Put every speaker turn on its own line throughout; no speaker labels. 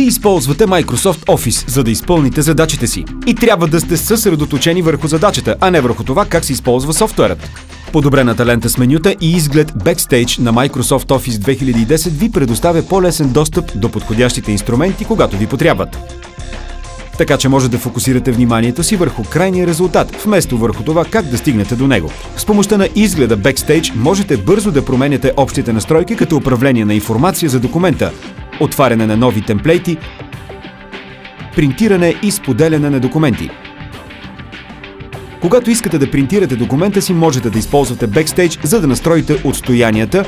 Вие използвате Microsoft Office, за да изпълните задачите си. И трябва да сте съсредоточени върху задачата, а не върху това как се използва софтуерът. Подобрената лента с менюта и изглед Backstage на Microsoft Office 2010 ви предоставя по-лесен достъп до подходящите инструменти, когато ви потребват. Така че може да фокусирате вниманието си върху крайния резултат, вместо върху това как да стигнете до него. С помощта на изгледа Backstage можете бързо да променяте общите настройки, като управление на информация за документа, отваряне на нови темплейти, принтиране и споделяне на документи. Когато искате да принтирате документа си, можете да използвате Backstage, за да настроите отстоянията,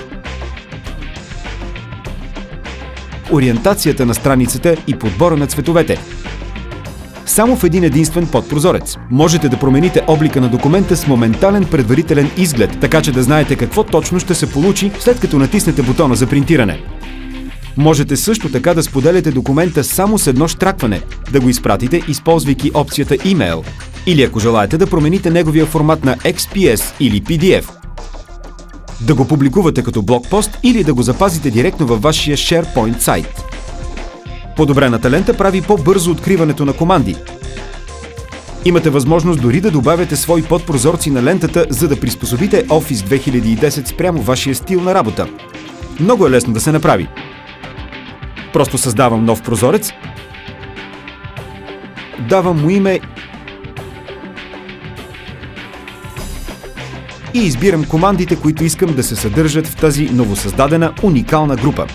ориентацията на страницата и подбора на цветовете. Само в един единствен подпрозорец. Можете да промените облика на документа с моментален предварителен изглед, така че да знаете какво точно ще се получи, след като натиснете бутона за принтиране. Можете също така да споделяте документа само с едно щракване, да го изпратите, използвайки опцията Email, или ако желаете да промените неговия формат на XPS или PDF. Да го публикувате като блогпост или да го запазите директно във вашия SharePoint сайт. Подобрената лента прави по-бързо откриването на команди. Имате възможност дори да добавяте свои подпрозорци на лентата, за да приспособите Office 2010 спрямо вашия стил на работа. Много е лесно да се направи. Просто създавам нов прозорец, давам му име и избирам командите, които искам да се съдържат в тази новосъздадена уникална група.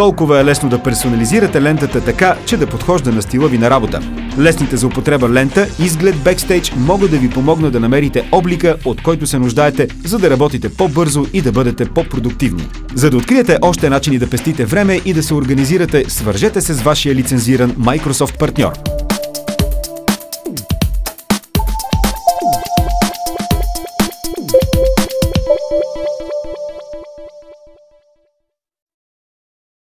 Толкова е лесно да персонализирате лентата така, че да подхожда на стила ви на работа. Лесните за употреба лента, изглед Backstage могат да ви помогнат да намерите облика, от който се нуждаете, за да работите по-бързо и да бъдете по-продуктивни. За да откриете още начини да пестите време и да се организирате, свържете се с вашия лицензиран Microsoft партньор.